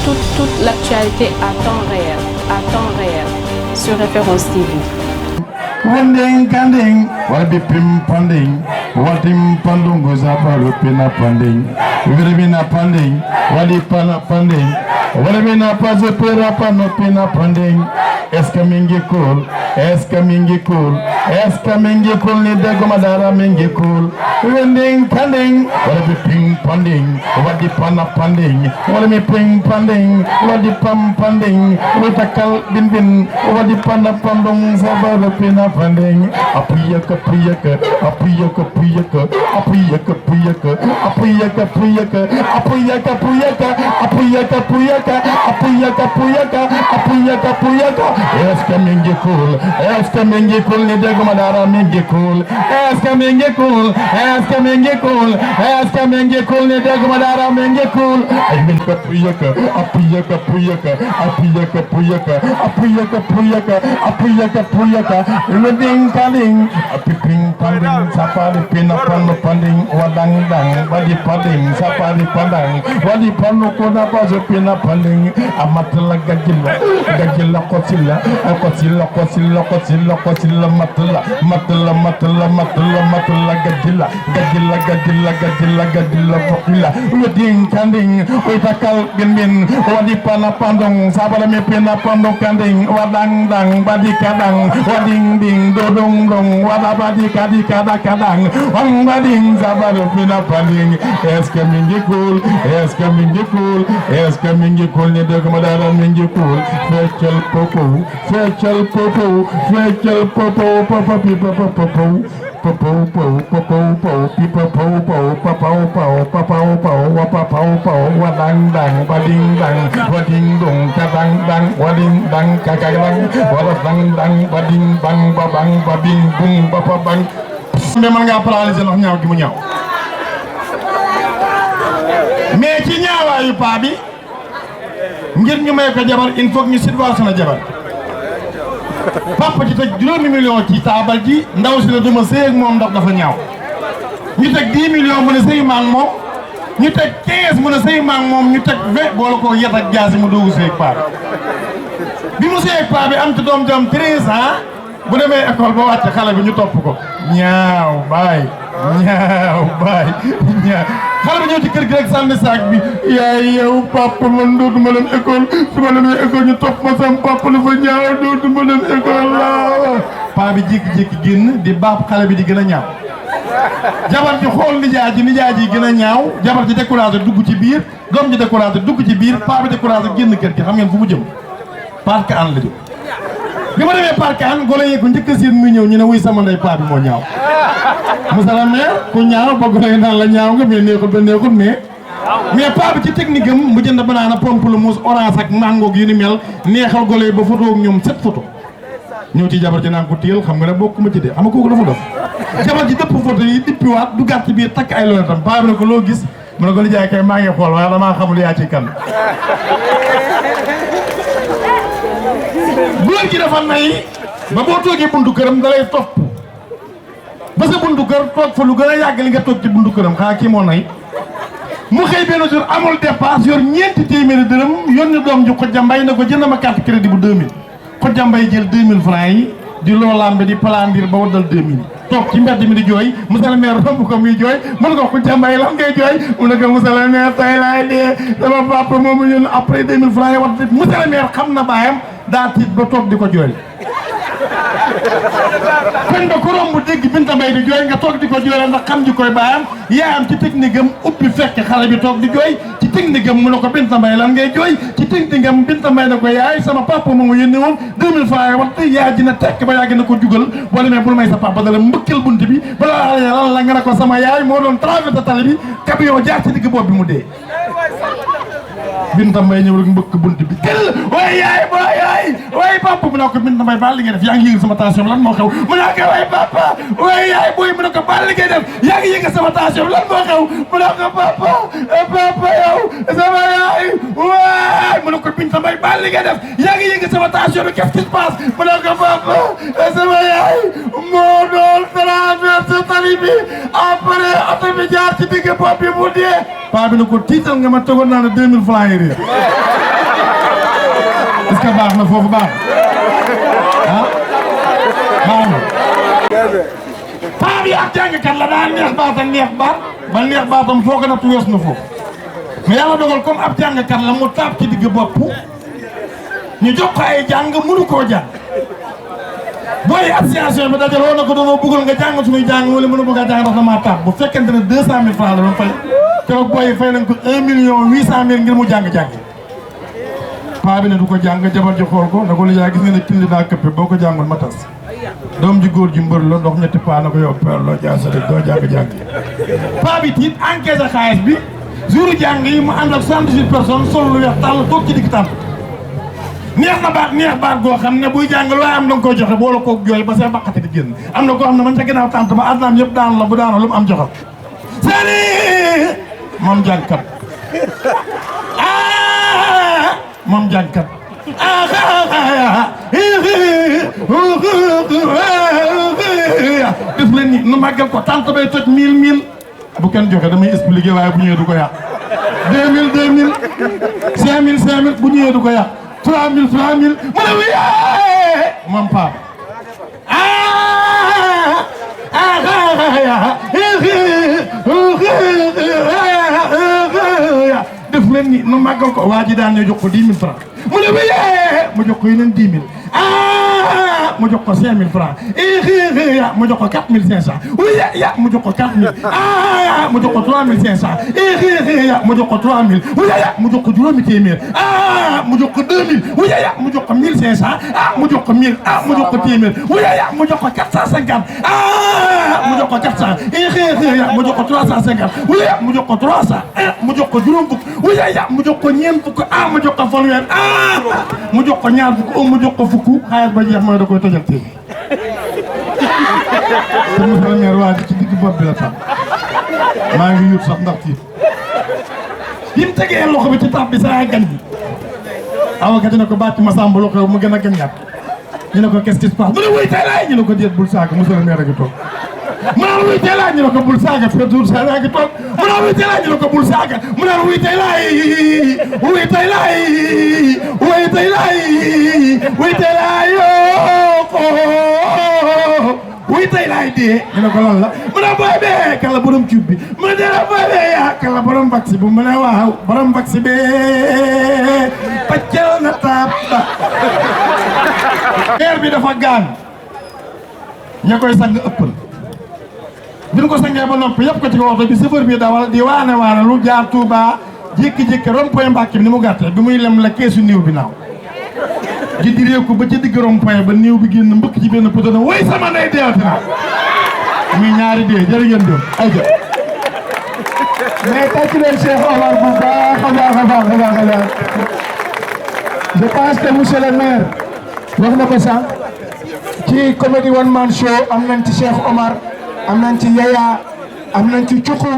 toute l'actualité à temps réel, sur Référence TV. Wanding kanding, wabi pim panding, watim pandungu zaparu pina panding, viribina panding, wadi pana panding, wadimina paze pera pano pina panding. Eska mingi cool, eska mingi cool, eska mingi cool ni dego madara mingi cool. Wanding kanding, wabi ping panding, wadi pana panding, wadi ping panding, wadi pam panding, witakal bin bin, wadi pana pandung zaparu pina panding. Apiyaka piyaka, apiyaka piyaka, apiyaka piyaka, apiyaka piyaka, apiyaka piyaka, apiyaka piyaka, apiyaka piyaka, apiyaka piyaka. Eska mingi cool, eska mingi cool ni dego madara mingi cool, eska mingi cool, eska mingi cool, eska mingi cool ni dego madara mingi cool. Apiyaka piyaka, apiyaka piyaka, apiyaka piyaka, apiyaka piyaka, apiyaka piyaka. Wedding panding, apiping panding, sapali pina pano panding, wadang dang, wadi panding, sapali pandang, wadi pano kona bazo pina panding, amatla gajilla, gajilla kosilla, kosilla, kosilla, kosilla, kosilla, matla, matla, matla, matla, matla gajilla, gajilla, gajilla, gajilla, gajilla pokilla. Wedding panding, witakal bin bin, wadi pana pandong, sapali me pina pano kanding, wadang dang, wadi kadang, wading ding, dodong dong, wadabadi kadi kada kadang, wang bading zabaru pina panding. Eska mingi cool, eska mingi cool, eska mingi cool ni dego madara mingi cool. Fechel popo, fechel popo, fechel popo, papa pipa popo, popo popo popo pipa popo, papa popo, papa popo, wapa popo, wadang dang, bading dang, wading dong, kadang dang, wading dang, kakadang, wadang dang, bading bang, babang, babing, bung, bapa bang. Mais man ngaa paralysé ndax ñaaw gi mu ñaaw mais ci ñaawaayu paa bi ngir ñu may ko jabar il faut ñu subventionné jabar papa ci teg 2 millions ci taabal ji ndaw si la duma sëy ak moom ndax dafa ñaaw ñu teg 10 millions mu ne sëy ma ak moom ñu teg 15 mu ne sëy ma ak moom ñu teg 20 boole ko yet ak jaasi mu doogu sëy ak paa bi mu sëy ak paa bi am ci doom jam 13 ans bu demee école ba wàcc xale bi ñu topp ko ñaaw baay ñaaw baay ñaaw xale bi ñëw ci kër gi rek sànni saak bi yaay yow papa man dootuma dem école su ma demee école ñu topp ma sam papa la fa ñaaw dootuma dem école la paa bi jékki-jékki génn di baab xale bi di gën a ñaaw jabar ji xool nijaay ji gën a ñaaw jabar ji découragé dugg ci biir doom ji découragé dugg ci biir paa bi découragé génn kër gi xam ngeen fu mu jëm parc an la jëm bi ma demee parc an golo yi ko njëkk a seen muy ñëw ñu ne wuy sama ndey paa bi moo ñaaw monsieur le maire ku ñaaw ba golo yi naan la ñaaw nga mais neexul ba neexul mais paa bi ci technique am mu jënd banaana pompe lu muus orange ak mango yu ni mel neexal golo yi ba photo ak ñoom 7 photo ñëw ci jabar ji naan ko téyel xam nga ne bokkuma ci de xam nga kooku dafa def jabar ji dëpp photo yi dippiwaat du gàtt ci biir takk ay loolu tam paa bi ne ko loo gis mu ne ko li jaay kay maa ngi xool waaye damaa xamul yaa ci kan góor gi dafa nay ba boo toogee buntu këram da lay topp ba sa buntu kër toog fa lu gën a yàgg li nga toog ci buntu këram xanaa kii moo nay mu xëy benn jour amul dépense yor ñeenti téeméeri dërëm yónni doom ji Khoudia Mbaye ne ko jënd ma carte crédit bu 2000 Khoudia Mbaye jël 2000 francs yi di loolambe di palandir ba waddal 2000 toog ci mbedd mi di jooy monsieur le maire romb ko muy jooy mën ko Khoudia Mbaye lan ngay jooy mu ne ko monsieur le maire tey laay dee sama papa moomu yónni après 2000 francs yi wadd monsieur le maire xam na baayam daa tiit ba toog di ko jooy kon ba ko romb dégg Binta Mbaye di jooy nga toog di ko jooy ndax xam ji koy baayam yaayam ci technique am ubbi fekk xale bi toog di jooy ci technique am mu ne ko Binta Mbaye lan ngay jooy ci technique am Binta Mbaye ne ko yaay sama papa moomu yónni woon 2000 francs yi waxtu yaay dina tekk ba yàgg na ko jugal boo demee bul may sa papa dala mbëkkal bunt bi balaa lan la nga ne ko sama yaay moo doon traversé tali bi camion jaar ci digg bopp bi mu dee Binta Mbaye ñëw rek mbëkk bunt bi tel way yaay boo yaay way papa mu ne ko Binta Mbaye baal li ngay def yaa ngi yëg sama tension lan moo xew mu ne ko way papa way yaay booy mu ne ko baal li ngay def yaa ngi yëg sama tension lan moo xew mu ne ko papa yow sama yaay waay mu ne ko Binta Mbaye baal li ngay def yaa ngi yëg sama tension bi qu'est-ce qui se passe mu ne ko papa sama yaay moo doon traversé tali bi après oto bi jaar ci digg bopp bi mu dee paa bi ne ko tiital nga ma tegoon naa ne 2000 francs yi est-ce que baax na foofu baax ah baax na. paa bi ab jàngkat la daa neex baat ak neex baat ba neex baatam foo ko natt wees na foofu mais yàlla dogal comme ab jàngkat la mu taab ci digg bopp ñu jox ko ay jàng mënu koo jàng booy association bi dajaloo na ko doonoo bëggul nga jàng suñuy jàng wala mënu bëgg a jàng ndax damaa taab bu fekkente ne 200 000 francs la doon fay keroog booy fay nañ ko 1 800 000 ngir mu jàng-jàng paa bi ne du ko jàng jabar ji xool ko na ko lijaay gis nga ne kindi daa këppe boo ko jàngul ma tas doom ji góor ji mbër la ndox ñetti paa na ko yow père loo jaasale doo jàng-jàng paa bi tiit encaissé xaalis bi jour jàng yi mu ànd ak 78 personnes sol lu weex tàll toog ci digg tànt neex baat goo xam ne buy jàng loo am da nga koy joxe boo la koog jooy ba see baqate di génn am na koo xam ne man ca ginnaaw tànt ba adnaam yëpp daan la bu daanoo lu mu am joxe seeni moom jàngkat moom jàngkat def leen ni nu màggal ko tànt bay toj 1000 bu kenn joxe damay expliqué waaye bu ñëwee du ko yàq 2000 5000 bu ñëwee du ko yàq 3000 mu ne wiyee moom paa def leen ni nu màggal ko waa ji daan ñu jox ko 10 000 francs mu ne wiyee mu jox ko yeneen 10 000 mu jox ko 5 000 francs mu jox ko 4 500 mu jox ko 4 000 mu jox ko 3 500 mu jox ko 3 000 mu jox ko juróomi téeméer mu jox ko 2 000 mu jox ko 1 500 mu jox ko 1000 mu jox ko téeméer mu jox ko 450 mu jox ko 400 mu jox ko 350 mu jox ko 300 mu jox ko juróom fukk mu jox ko ñeent fukk mu jox ko fanweer mu jox ko ñaar fukk mu jox ko fukk xaalis ba jeex mooy da koy tojal téeméer te monsieur le maire waa ci digg bopp bi la tam maa ngi yut sax ndax tiit bi mu tegee loxo bi ci tab bi saa gan bi avocat dina ko bàcc ma sàmb loxo mu gën a gañaat ñu ne ko qu'est-ce qui se passe mu ne wuy tey laay ñu ne ko déet bul saaga monsieur le maire a ngi toog mu naan wuy tey laay ñu ne ko bul saaga Pedro Sall a ngi toog mu naan wuy tey laay ñu ne ko bul saaga mu naan wuy tey laay wuy tey laay wuy tey laay wuy tey laay wuy tey laay dee ñu ne ko lan la mu ne booy bee kala borom cuub bi mu ne dee booy bee yaa kala borom vaccin bu mu ne waaw borom vaccin bee pàccal na taab maire bi dafa gaan ña koy sang ëppal bi ñu ko sangee ba noppi yëpp ko ci ko waxtu bi chauffeur bi dawal di waane lu jaar Touba jékki-jékki rond-point Mbàkke bi ni mu gàttee bi muy lem la keesu niiw bi naaw di diree ko ba ca digg rond-point ba niiw bi génn mbëkk ci benn poto na woy sama ndey deewati na muy ñaari dee jërë ngeen jëf ay jëf mais tàcc leen Cheikh Omar bu baax a baax. Je pense que monsieur le maire wax na ko sànq ci comédie one man show am nañ ci Cheikh Omar am nañ ci Yaya am nañ ci Cuqu